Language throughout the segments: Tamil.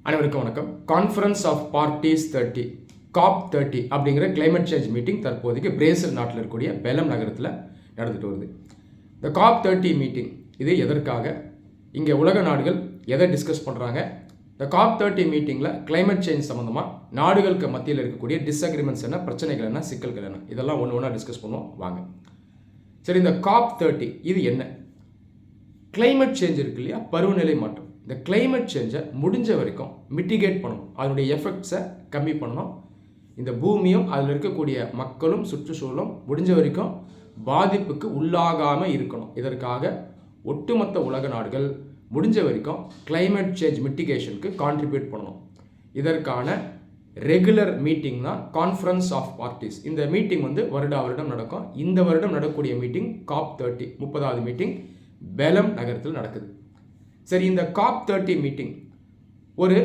அனைவருக்கும் வணக்கம். கான்ஃபரன்ஸ் ஆஃப் பார்ட்டிஸ் 30 காப் 30 அப்படிங்கிற கிளைமேட் சேஞ்ச் மீட்டிங் தற்போதைக்கு பிரேசில் நாட்டில் இருக்கக்கூடிய பெலம் நகரத்தில் நடந்துட்டு வருது. இந்த காப் 30 மீட்டிங் இது எதற்காக, இங்கே உலக நாடுகள் எதை டிஸ்கஸ் பண்ணுறாங்க, இந்த காப் 30 மீட்டிங்கில் கிளைமேட் சேஞ்ச் சம்மந்தமாக நாடுகளுக்கு மத்தியில் இருக்கக்கூடிய டிஸ்அக்ரிமெண்ட்ஸ் என்ன, பிரச்சனைகள் என்ன, சிக்கல்கள் என்ன, இதெல்லாம் ஒன்று ஒன்றா டிஸ்கஸ் பண்ணுவோம் வாங்க. சரி, இந்த காப் 30 இது என்ன? கிளைமேட் சேஞ்ச் இருக்கு இல்லையா, பருவநிலை மாற்றம். இந்த கிளைமேட் சேஞ்சை முடிஞ்ச வரைக்கும் மிட்டிகேட் பண்ணணும், அதனுடைய எஃபெக்ட்ஸை கம்மி பண்ணணும். இந்த பூமியும் அதில் இருக்கக்கூடிய மக்களும் சுற்றுச்சூழலும் முடிஞ்ச வரைக்கும் பாதிப்புக்கு உள்ளாகாமல் இருக்கணும். இதற்காக ஒட்டுமொத்த உலக நாடுகள் முடிஞ்ச வரைக்கும் கிளைமேட் சேஞ்ச் மிட்டிகேஷனுக்கு கான்ட்ரிபியூட் பண்ணணும். இதற்கான ரெகுலர் மீட்டிங் தான் கான்ஃபரன்ஸ் ஆஃப் பார்ட்டிஸ். இந்த மீட்டிங் வருடம் நடக்கும். இந்த வருடம் நடக்கக்கூடிய மீட்டிங் காப் 30 30வது மீட்டிங் பெலம் நகரத்தில் நடக்குது. சரி, இந்த காப் 30 மீட்டிங் ஒரு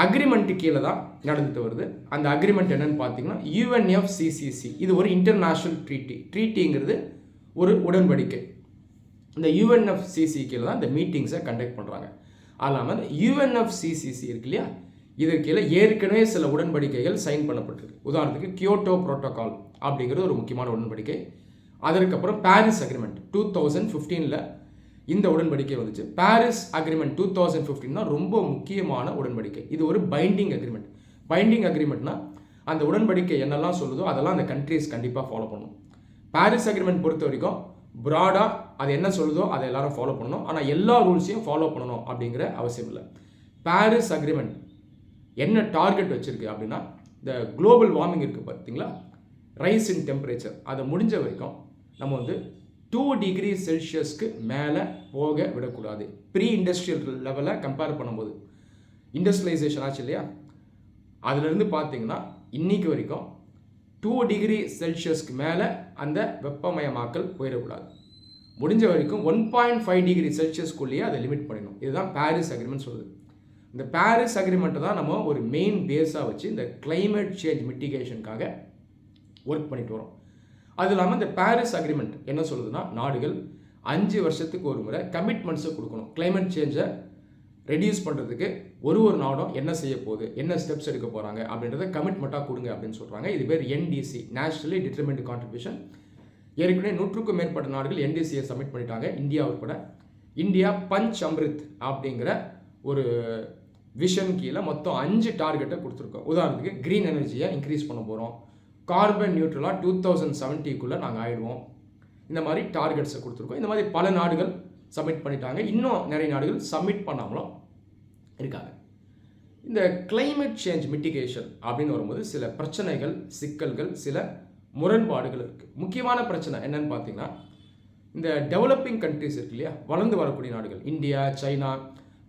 அக்ரிமெண்ட் கீழே தான் நடந்துட்டு வருது. அந்த அக்ரிமெண்ட் என்னன்னு பார்த்தீங்கன்னா UNFCCC. இது ஒரு இன்டர்நேஷ்னல் ட்ரீட்டிங்கிறது ஒரு உடன்படிக்கை. இந்த UNFCCC கீழே தான் இந்த மீட்டிங்ஸை கண்டக்ட் பண்ணுறாங்க. அல்லாமல் UNFCCC இருக்கு இல்லையா, இதற்கு கீழே ஏற்கனவே சில உடன்படிக்கைகள் சைன் பண்ணப்பட்டிருக்கு. உதாரணத்துக்கு கியோட்டோ புரோட்டோகால் அப்படிங்கிறது ஒரு முக்கியமான உடன்படிக்கை. அதற்கப்புறம் பாரிஸ் அக்ரிமெண்ட் 2015 இந்த உடன்படிக்கை வந்துச்சு. பாரிஸ் அக்ரிமெண்ட் 2015 தான் ரொம்ப முக்கியமான உடன்படிக்கை. இது ஒரு பைண்டிங் அக்ரிமெண்ட். பைண்டிங் அக்ரிமெண்ட்னா அந்த உடன்படிக்கை என்னெல்லாம் சொல்லுதோ அதெல்லாம் அந்த கண்ட்ரிஸ் கண்டிப்பாக ஃபாலோ பண்ணணும். பாரிஸ் அக்ரிமெண்ட் பொறுத்த வரைக்கும் ப்ராடாக அது என்ன சொல்லுதோ அதை எல்லாரும் ஃபாலோ பண்ணணும். ஆனால் எல்லா ரூல்ஸையும் ஃபாலோ பண்ணணும் அப்படிங்கிற அவசியம் இல்லை. பாரிஸ் அக்ரிமெண்ட் என்ன டார்கெட் வச்சுருக்கு அப்படின்னா, இந்த குளோபல் வார்மிங் இருக்குது பார்த்தீங்களா, ரைஸ் இன் டெம்பரேச்சர், அதை முடிஞ்ச வரைக்கும் நம்ம 2 டிகிரி செல்சியஸ்க்கு மேலே போக விடக்கூடாது. ப்ரீ இண்டஸ்ட்ரியல் லெவலை கம்பேர் பண்ணும்போது இண்டஸ்ட்ரியலைசேஷன் ஆச்சு இல்லையா, அதுலேருந்து பார்த்தீங்கன்னா இன்னைக்கு வரைக்கும் 2 டிகிரி செல்சியஸ்க்கு மேலே அந்த வெப்பமயமாக்கல் போயிடக்கூடாது. முடிஞ்ச வரைக்கும் 1.5 டிகிரி செல்சியஸ்க்குள்ளேயே அதை லிமிட் பண்ணிடணும். இதுதான் பாரிஸ் அக்ரிமெண்ட் சொல்லுது. இந்த பாரிஸ் அக்ரிமெண்ட்டை தான் நம்ம ஒரு மெயின் பேஸாக வச்சு இந்த கிளைமேட் சேஞ்ச் மிட்டிகேஷனுக்காக ஒர்க் பண்ணிட்டு வரோம். அது இல்லாமல் இந்த பாரிஸ் அக்ரிமெண்ட் என்ன சொல்லுதுன்னா, நாடுகள் 5 வருஷத்துக்கு ஒரு முறை கமிட்மெண்ட்ஸை கொடுக்கணும். கிளைமேட் சேஞ்சை ரெடியூஸ் பண்ணுறதுக்கு ஒரு நாடும் என்ன செய்ய போகுது, என்ன ஸ்டெப்ஸ் எடுக்க போகிறாங்க அப்படின்றத கமிட்மெண்ட்டாக கொடுங்க அப்படின்னு சொல்கிறாங்க. இது பேர் NDC, நேஷனலி டிட்டர்மின்டு கான்ட்ரிபியூஷன். ஏற்கனவே 100க்கும் மேற்பட்ட நாடுகள் NDCயை சப்மிட் பண்ணிட்டாங்க, இந்தியா உட்பட. இந்தியா பஞ்ச் அம்ரித் அப்படிங்கிற ஒரு விஷன் கீழே மொத்தம் 5 டார்கெட்டை கொடுத்துருக்கோம். உதாரணத்துக்கு க்ரீன் எனர்ஜியை இன்க்ரீஸ் பண்ண போகிறோம், கார்பன் நியூட்ரலாக 2070க்குள்ளே நாங்கள் ஆயிடுவோம். இந்த மாதிரி டார்கெட்ஸை கொடுத்துருக்கோம். இந்த மாதிரி பல நாடுகள் சப்மிட் பண்ணிட்டாங்க. இன்னும் நிறைய நாடுகள் சப்மிட் பண்ணாமலும் இருக்காங்க. இந்த கிளைமேட் சேஞ்ச் மிட்டிகேஷன் அப்படின்னு வரும்போது சில பிரச்சனைகள், சிக்கல்கள், சில முரண்பாடுகள் இருக்குது. முக்கியமான பிரச்சனை என்னன்னு பார்த்தீங்கன்னா, இந்த டெவலப்பிங் கண்ட்ரிஸ் இருக்கு இல்லையா, வளர்ந்து வரக்கூடிய நாடுகள், India, China,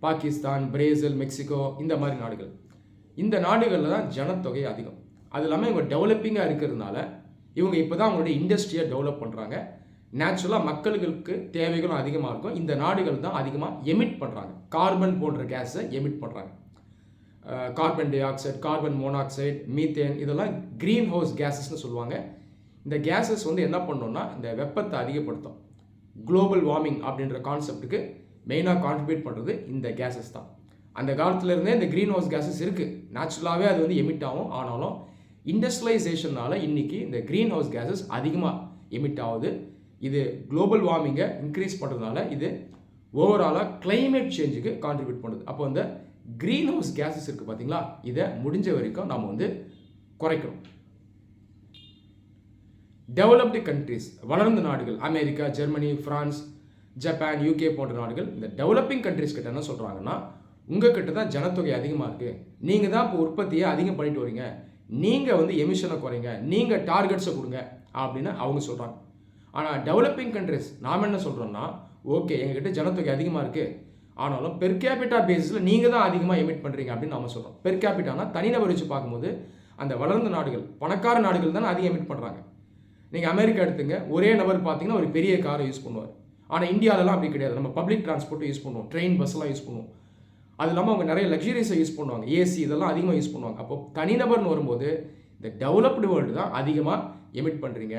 Pakistan, Brazil, Mexico, இந்த மாதிரி நாடுகள். இந்த நாடுகளில் தான் ஜனத்தொகை அதிகம். அது இல்லாமல் இவங்க டெவலப்பிங்காக இருக்கிறதுனால இவங்க இப்போ தான் அவங்களுடைய இண்டஸ்ட்ரியை டெவலப் பண்ணுறாங்க. நேச்சுரலாக மக்களுக்கு தேவைகளும் அதிகமாக இருக்கும். இந்த நாடுகள் தான் அதிகமாக எமிட் பண்ணுறாங்க, கார்பன் போன்ற கேஸை எமிட் பண்ணுறாங்க. Carbon di oxide, carbon monoxide, methane, இதெல்லாம் க்ரீன் ஹவுஸ் கேஸஸ்ன்னு சொல்லுவாங்க. இந்த கேஸஸ் என்ன பண்ணணும்னா இந்த வெப்பத்தை அதிகப்படுத்தும். குளோபல் வார்மிங் அப்படின்ற கான்செப்டுக்கு மெயினாக கான்ட்ரிபியூட் பண்ணுறது இந்த கேஸஸ் தான். அந்த காலத்துலேருந்தே இந்த க்ரீன் ஹவுஸ் கேஸஸ் இருக்குது, நேச்சுரலாகவே அது எமிட் ஆகும். ஆனாலும் இண்டஸ்ட்ரியலைசேஷனால் இன்றைக்கி இந்த க்ரீன் ஹவுஸ் கேஸஸ் அதிகமாக எமிட் ஆகுது. இது குளோபல் வார்மிங்கை இன்க்ரீஸ் பண்ணுறதுனால இது ஓவராலாக கிளைமேட் சேஞ்சுக்கு கான்ட்ரிபியூட் பண்ணுது. அப்போ இந்த க்ரீன் ஹவுஸ் கேஸஸ் இருக்குது பார்த்தீங்களா, இதை முடிஞ்ச வரைக்கும் நம்ம குறைக்கணும். டெவலப்டு கண்ட்ரிஸ், வளர்ந்த நாடுகள், America, Germany, France, Japan, UK போன்ற நாடுகள் இந்த டெவலப்பிங் கண்ட்ரிஸ் கிட்ட என்ன சொல்கிறாங்கன்னா, உங்ககிட்ட தான் ஜனத்தொகை அதிகமாக இருக்குது, நீங்கள் தான் இப்போ உற்பத்தியை அதிகம் பண்ணிட்டு வரீங்க, நீங்கள் எமிஷனை குறைங்க, நீங்கள் டார்கெட்ஸை கொடுங்க அப்படின்னு அவங்க சொல்கிறாங்க. ஆனால் டெவலப்பிங் கண்ட்ரிஸ் நாம் என்ன சொல்கிறோம்னா, ஓகே எங்ககிட்ட ஜனத்தொகை அதிகமாக இருக்குது, ஆனாலும் பெர் கேபிட்டா பேஸில் நீங்கள் தான் அதிகமாக எமிட் பண்ணுறீங்க அப்படின்னு நாம் சொல்கிறோம். பெர் கேபிட்டானா தனிநபர் வச்சு பார்க்கும்போது அந்த வளர்ந்த நாடுகள், பணக்கார நாடுகள் தானே அதிகம் எமிட் பண்ணுறாங்க. நீங்கள் அமெரிக்கா எடுத்துங்க, ஒரே நபர் பார்த்தீங்கன்னா ஒரு பெரிய காரை யூஸ் பண்ணுவார். ஆனால் இந்தியாவிலலாம் அப்படி கிடையாது. நம்ம பப்ளிக் டிரான்ஸ்போர்ட்டை யூஸ் பண்ணுவோம், ட்ரெயின், பஸ்ஸெலாம் யூஸ் பண்ணுவோம். அது இல்லாமல் அவங்க நிறைய லக்ஸுரிஸை யூஸ் பண்ணுவாங்க, AC இதெல்லாம் அதிகமாக யூஸ் பண்ணுவாங்க. அப்போ தனிநபர்னு வரும்போது இந்த டெவலப்டு வேர்ல்டு தான் அதிகமாக எமிட் பண்ணுறீங்க.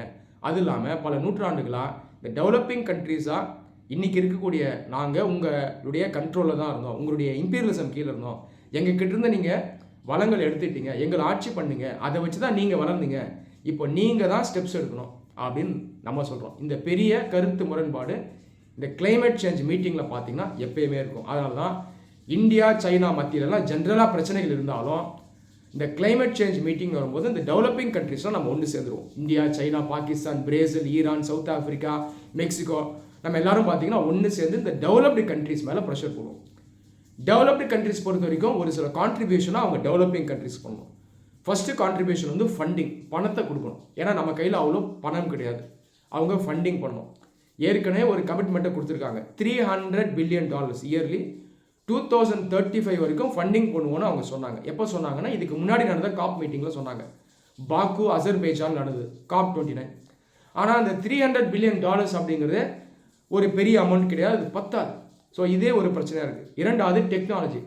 அது இல்லாமல் பல நூற்றாண்டுகளாக இந்த டெவலப்பிங் கண்ட்ரீஸாக இன்றைக்கி இருக்கக்கூடிய நாங்கள் உங்களுடைய கண்ட்ரோலில் தான் இருந்தோம், உங்களுடைய இம்பீரியலிசம் கீழே இருந்தோம், எங்ககிட்ட இருந்து நீங்கள் வளங்கள் எடுத்துட்டீங்க, எங்களை ஆட்சி பண்ணுங்க, அதை வச்சு தான் நீங்கள் வளர்ந்தீங்க, இப்போ நீங்கள் தான் ஸ்டெப்ஸ் எடுக்கணும் அப்படின்னு நம்ம சொல்கிறோம். இந்த பெரிய கருத்து முரண்பாடு இந்த கிளைமேட் சேஞ்ச் மீட்டிங்கில் பார்த்தீங்கன்னா எப்பயுமே இருக்கும். அதனால தான் இந்தியா சைனா மத்தியிலலாம் ஜென்ரலாக பிரச்சனைகள் இருந்தாலும் இந்த கிளைமேட் சேஞ்ச் மீட்டிங் வரும்போது இந்த டெவலப்பிங் கண்ட்ரிஸ்லாம் நம்ம ஒன்று சேர்ந்துருவோம். India, China, Pakistan, Brazil, Iran, South Africa, Mexico, நம்ம எல்லாரும் பார்த்தீங்கன்னா ஒன்று சேர்ந்து இந்த டெவலப்டு கண்ட்ரிஸ் மேலே ப்ரெஷர் போடுவோம். டெவலப்டு கண்ட்ரிஸ் பொறுத்த வரைக்கும் ஒரு சில கான்ட்ரிபியூஷனாக அவங்க டெவலப்பிங் கண்ட்ரிஸ் பண்ணணும். ஃபஸ்ட்டு கான்ட்ரிபியூஷன் வந்து ஃபண்டிங், பணத்தை கொடுக்கணும். ஏன்னா நம்ம கையில் அவ்வளோ பணம் கிடையாது, அவங்க ஃபண்டிங் பண்ணணும். ஏற்கனவே ஒரு கமிட்மெண்ட்டை கொடுத்துருக்காங்க, $300 பில்லியன் இயர்லி 2035 வரைக்கும் ஃபண்டிங் பண்ணுவோன்னு அவங்க சொன்னாங்க. எப்போ சொன்னாங்கன்னா இதுக்கு முன்னாடி நடந்த காப் மீட்டிங்கில் சொன்னாங்க. பாக்கு, அசர்பைஜான் நடந்தது COP 29. ஆனால் அந்த $300 பில்லியன் அப்படிங்கிறது ஒரு பெரிய அமௌண்ட் கிடையாது, அது பத்தாது. ஸோ இதே ஒரு பிரச்சனையாக இருக்குது. இரண்டாவது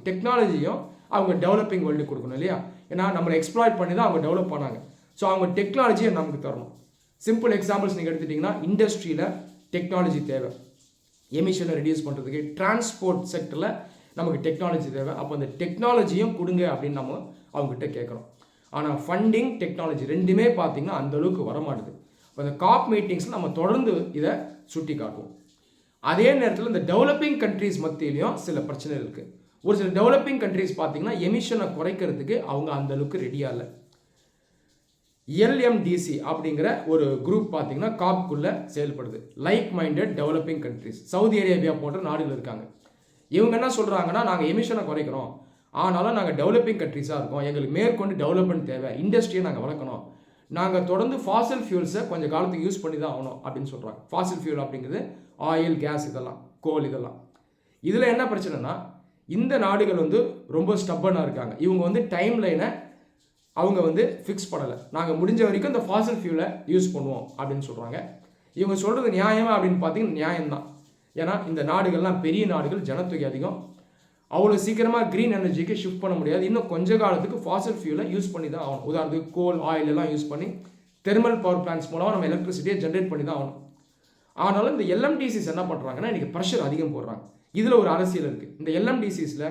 டெக்னாலஜியும் அவங்க டெவலப்பிங் வேர்ல்டு கொடுக்கணும் இல்லையா? ஏன்னா நம்மளை எக்ஸ்ப்ளாய்ட் பண்ணி தான் அவங்க டெவலப் பண்ணாங்க. ஸோ அவங்க டெக்னாலஜியை நமக்கு தரணும். சிம்பிள் எக்ஸாம்பிள்ஸ் நீங்கள் எடுத்துட்டிங்கன்னா இண்டஸ்ட்ரியில் டெக்னாலஜி தேவை, எமிஷனை ரெடியூஸ் பண்ணுறதுக்கு. டிரான்ஸ்போர்ட் செக்டரில் நமக்கு டெக்னாலஜி தேவை. அப்போ அந்த டெக்னாலஜியும் கொடுங்க அப்படின்னு நம்ம அவங்ககிட்ட கேட்குறோம். ஆனால் ஃபண்டிங், டெக்னாலஜி ரெண்டுமே பார்த்திங்கன்னா அந்தளவுக்கு வரமாட்டுது. இப்போ இந்த காப் மீட்டிங்ஸில் நம்ம தொடர்ந்து இதை சுட்டி காட்டுவோம். அதே நேரத்தில் இந்த டெவலப்பிங் கண்ட்ரீஸ் மத்தியிலையும் சில பிரச்சனை இருக்குது. ஒரு சில டெவலப்பிங் கண்ட்ரீஸ் பார்த்திங்கன்னா எமிஷனை குறைக்கிறதுக்கு அவங்க அந்தளவுக்கு ரெடியாக இல்லை. LMDC அப்படிங்கிற ஒரு குரூப் பார்த்திங்கன்னா காப்குள்ளே செயல்படுது, like minded developing countries. Saudi Arabia போன்ற நாடுகள் இருக்காங்க. இவங்க என்ன சொல்கிறாங்கன்னா, நாங்கள் எமிஷனை குறைக்கிறோம், ஆனாலும் நாங்கள் டெவலப்பிங் கண்ட்ரீஸாக இருக்கோம், எங்களுக்கு மேற்கொண்டு டெவலப்மெண்ட் தேவை, இண்டஸ்ட்ரியை நாங்கள் வளர்க்கணும், நாங்கள் தொடர்ந்து ஃபாசில் ஃபியூல்ஸை கொஞ்சம் காலத்துக்கு யூஸ் பண்ணி தான் ஆகணும் அப்படின்னு சொல்கிறாங்க. ஃபாசில் ஃபியூல் அப்படிங்கிறது ஆயில், கேஸ், இதெல்லாம் கோல், இதெல்லாம். இதில் என்ன பிரச்சனைனா இந்த நாடுகள் வந்து ரொம்ப ஸ்டப்பனாக இருக்காங்க. இவங்க வந்து டைம் லைனை அவங்க வந்து ஃபிக்ஸ் பண்ணலை. நாங்கள் முடிஞ்ச வரைக்கும் இந்த ஃபாசில் ஃபியூலை யூஸ் பண்ணுவோம் அப்படின்னு சொல்கிறாங்க. இவங்க சொல்கிறது நியாயமா அப்படின்னு பார்த்தீங்கன்னா நியாயம்தான். ஏன்னா இந்த நாடுகள்லாம் பெரிய நாடுகள், ஜனத்தொகை அதிகம், அவ்வளோ சீக்கிரமாக க்ரீன் எனர்ஜிக்கு ஷிஃப்ட் பண்ண முடியாது. இன்னும் கொஞ்ச காலத்துக்கு ஃபாசில் ஃபியூலை யூஸ் பண்ணி தான் ஆகணும். உதாரணத்துக்கு கோல், ஆயில் எல்லாம் யூஸ் பண்ணி தெர்மல் பவர் பிளான்ஸ் மூலமாக நம்ம எலக்ட்ரிசிட்டியை ஜென்ரேட் பண்ணி தான் ஆகணும். ஆனாலும் இந்த LMDCs என்ன பண்ணுறாங்கன்னா இன்றைக்கி ப்ரெஷர் அதிகம் போடுறாங்க. இதில் ஒரு அரசியல் இருக்குது. இந்த LMDCஸில்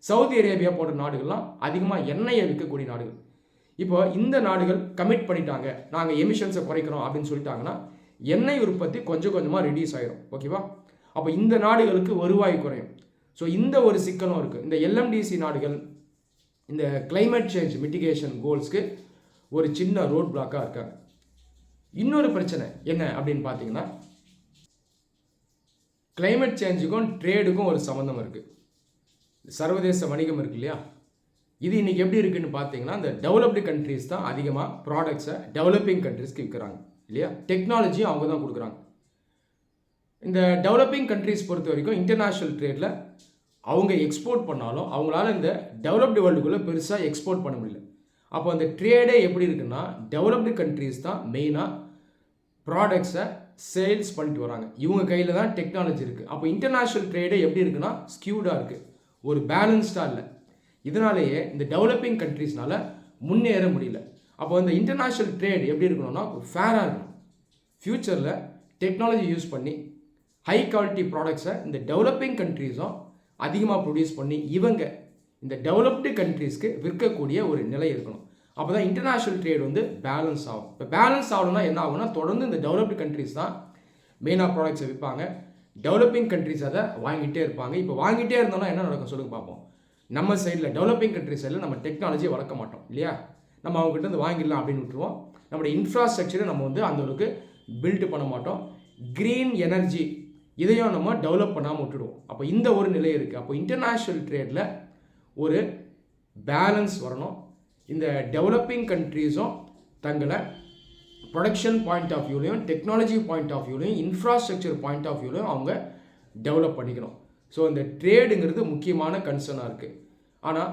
சவுதி அரேபியா போன்ற நாடுகள்லாம் அதிகமாக எண்ணெயை விற்கக்கூடிய நாடுகள். இப்போ இந்த நாடுகள் கமிட் பண்ணிட்டாங்க, நாங்கள் எமிஷன்ஸை குறைக்கிறோம் அப்படின்னு சொல்லிட்டாங்கன்னா எண்ணெய் உற்பத்தி கொஞ்சம் கொஞ்சமாக ரெடியூஸ் ஆகிடும். ஓகேவா? அப்போ இந்த நாடுகளுக்கு வருவாய் குறையும். ஸோ இந்த ஒரு சிக்கலும் இருக்குது. இந்த LMDC நாடுகள் இந்த கிளைமேட் சேஞ்ச் மிட்டிகேஷன் கோல்ஸ்க்கு ஒரு சின்ன ரோட் பிளாக்காக இருக்காங்க. இன்னொரு பிரச்சனை என்ன அப்படின்னு பார்த்தீங்கன்னா, கிளைமேட் சேஞ்சுக்கும் ட்ரேடுக்கும் ஒரு சம்மந்தம் இருக்குது. சர்வதேச வணிகம் இருக்கு இல்லையா? இது இன்றைக்கி எப்படி இருக்குதுன்னு பார்த்தீங்கன்னா, இந்த டெவலப்டு கண்ட்ரீஸ் தான் அதிகமாக ப்ராடக்ட்ஸை டெவலப்பிங் கண்ட்ரீஸ்க்கு விற்கிறாங்க இல்லையா? டெக்னாலஜியும் அவங்க தான் கொடுக்குறாங்க. இந்த டெவலப்பிங் கண்ட்ரீஸ் பொறுத்த வரைக்கும் இன்டர்நேஷ்னல் ட்ரேடில் அவங்க எக்ஸ்போர்ட் பண்ணாலும் அவங்களால இந்த டெவலப்டு வேர்ல்டுக்குள்ளே பெருசாக எக்ஸ்போர்ட் பண்ண முடியல. அப்போ அந்த ட்ரேடே எப்படி இருக்குன்னா, டெவலப்டு கண்ட்ரீஸ் தான் மெயினாக ப்ராடக்ட்ஸை சேல்ஸ் பண்ணிட்டு வராங்க. இவங்க கையில் தான் டெக்னாலஜி இருக்குது. அப்போ இன்டர்நேஷ்னல் ட்ரேடே எப்படி இருக்குன்னா ஸ்கியூடாக இருக்குது, ஒரு பேலன்ஸ்டாக இல்லை. இதனாலேயே இந்த டெவலப்பிங் கண்ட்ரீஸ்னால முன்னேற முடியல. அப்போ இந்த இன்டர்நேஷ்னல் ட்ரேட் எப்படி இருக்கணும்னா ஃபேராக இருக்கணும். ஃப்யூச்சரில் டெக்னாலஜி யூஸ் பண்ணி ஹை குவாலிட்டி ப்ராடக்ட்ஸை இந்த டெவலப்பிங் கண்ட்ரீஸும் அதிகமாக ப்ரொடியூஸ் பண்ணி இவங்க இந்த டெவலப்டு கண்ட்ரீஸ்க்கு விற்கக்கூடிய ஒரு நிலை இருக்கணும். அப்போ தான் இன்டர்நேஷ்னல் ட்ரேட் வந்து பேலன்ஸ் ஆகும். இப்போ பேலன்ஸ் ஆகணும்னா என்ன ஆகும்னா, தொடர்ந்து இந்த டெவலப்டு கண்ட்ரீஸ் தான் மெயினாக ப்ராடக்ட்ஸை விற்பாங்க, டெவலப்பிங் கண்ட்ரீஸ் அதை வாங்கிட்டே இருப்பாங்க. இப்போ வாங்கிட்டே இருந்தோம்னா என்ன நடக்கும் சொல்லுங்க பார்ப்போம். நம்ம சைடில் டெவலப்பிங் கண்ட்ரிஸ் சைடில் நம்ம டெக்னாலஜியை வளர்க்க மாட்டோம் இல்லையா? நம்ம அவங்ககிட்ட வந்து வாங்கிடலாம் அப்படின்னு விட்டுருவோம். நம்மளுடைய இன்ஃப்ராஸ்ட்ரக்சரை நம்ம வந்து அந்தளவுக்கு பில்டு பண்ண மாட்டோம். க்ரீன் எனர்ஜி இதையும் நம்ம டெவலப் பண்ணாமல் விட்டுடுவோம். அப்போ இந்த ஒரு நிலை இருக்குது. அப்போ இன்டர்நேஷ்னல் ட்ரேடில் ஒரு பேலன்ஸ் வரணும். இந்த டெவலப்பிங் கண்ட்ரீஸும் தங்களை ப்ரொடக்ஷன் பாயிண்ட் ஆஃப் வியூலையும் டெக்னாலஜி பாயிண்ட் ஆஃப் வியூலையும் இன்ஃப்ராஸ்ட்ரக்சர் பாயிண்ட் ஆஃப் வியூலையும் அவங்க டெவலப் பண்ணிக்கணும். ஸோ இந்த ட்ரேடுங்கிறது முக்கியமான கன்சர்னாக இருக்குது. ஆனால்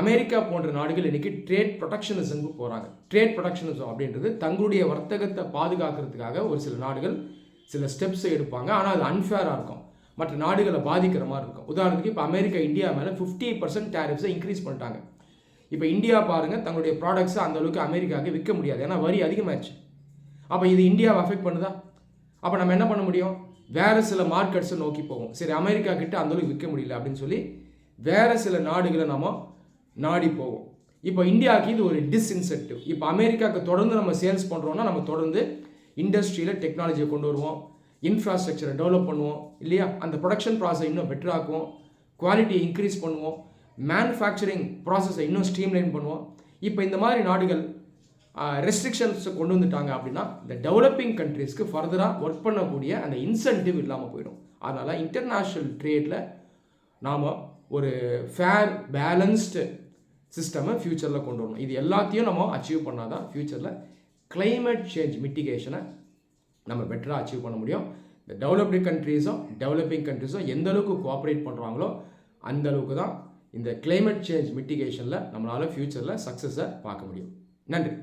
அமெரிக்கா போன்ற நாடுகள் இன்றைக்கி ட்ரேட் ப்ரொடெக்ஷனிசம்க்கு போகிறாங்க. ட்ரேட் ப்ரொடெக்ஷனிசம் அப்படின்றது தங்களுடைய வர்த்தகத்தை பாதுகாக்கிறதுக்காக ஒரு சில நாடுகள் சில ஸ்டெப்ஸை எடுப்பாங்க. ஆனால் அது அன்ஃபேராக இருக்கும், மற்ற நாடுகளை பாதிக்கிற மாதிரி இருக்கும். உதாரணத்துக்கு இப்போ அமெரிக்கா இந்தியா மேலே 50% டேரிஃப்ஸை இன்க்ரீஸ் பண்ணிட்டாங்க. இப்போ இந்தியா பாருங்கள், தங்களுடைய ப்ராடக்ட்ஸை அந்தளவுக்கு அமெரிக்காவுக்கு விற்க முடியாது, ஏன்னா வரி அதிகமாகிடுச்சு. அப்போ இது இந்தியாவை அஃபெக்ட் பண்ணுதா? அப்போ நம்ம என்ன பண்ண முடியும்? வேறு சில மார்க்கெட்ஸை நோக்கி போவோம். சரி, அமெரிக்கா கிட்ட அந்தளவுக்கு விற்க முடியல அப்படின்னு சொல்லி வேறு சில நாடுகளை நம்ம நாடி போகும். இப்போ இந்தியாவுக்கு இது ஒரு டிஸ்இன்சென்டிவ். இப்போ அமெரிக்காவுக்கு தொடர்ந்து நம்ம சேல்ஸ் பண்ணுறோம்னா நம்ம தொடர்ந்து இண்டஸ்ட்ரியில் டெக்னாலஜியை கொண்டு வருவோம், இன்ஃப்ராஸ்ட்ரக்சரை டெவலப் பண்ணுவோம் இல்லையா, அந்த ப்ரொடக்ஷன் ப்ராசஸ் இன்னும் பெட்டர் ஆக்குவோம், குவாலிட்டியை இன்க்ரீஸ் பண்ணுவோம், மேனுஃபேக்சரிங் ப்ராசஸை இன்னும் ஸ்ட்ரீம்லைன் பண்ணுவோம். இப்போ இந்த மாதிரி நாடுகள் ரெஸ்ட்ரிக்ஷன்ஸை கொண்டு வந்துட்டாங்க அப்படின்னா இந்த டெவலப்பிங் கண்ட்ரீஸ்க்கு ஃபர்தராக ஒர்க் பண்ணக்கூடிய அந்த இன்சென்டிவ் இல்லாமல் போயிடும். அதனால் இன்டர்நேஷ்னல் ட்ரேடில் நாம் ஒரு ஃபேர் பேலன்ஸ்டு சிஸ்டமை ஃப்யூச்சரில் கொண்டு வரணும். இது எல்லாத்தையும் நம்ம அச்சீவ் பண்ணால் தான் ஃப்யூச்சரில் கிளைமேட் சேஞ்ச் மிட்டிகேஷனை நம்ம பெட்டராக அச்சீவ் பண்ண முடியும். இந்த டெவலப்டு கண்ட்ரீஸும் டெவலப்பிங் கண்ட்ரீஸும் எந்த அளவுக்கு கோஆப்ரேட் பண்ணுறாங்களோ அந்த அளவுக்கு தான் இந்த கிளைமேட் சேஞ்ச் மிட்டிகேஷனில் நம்மளால் ஃப்யூச்சரில் சக்ஸஸை பார்க்க முடியும். நன்றி.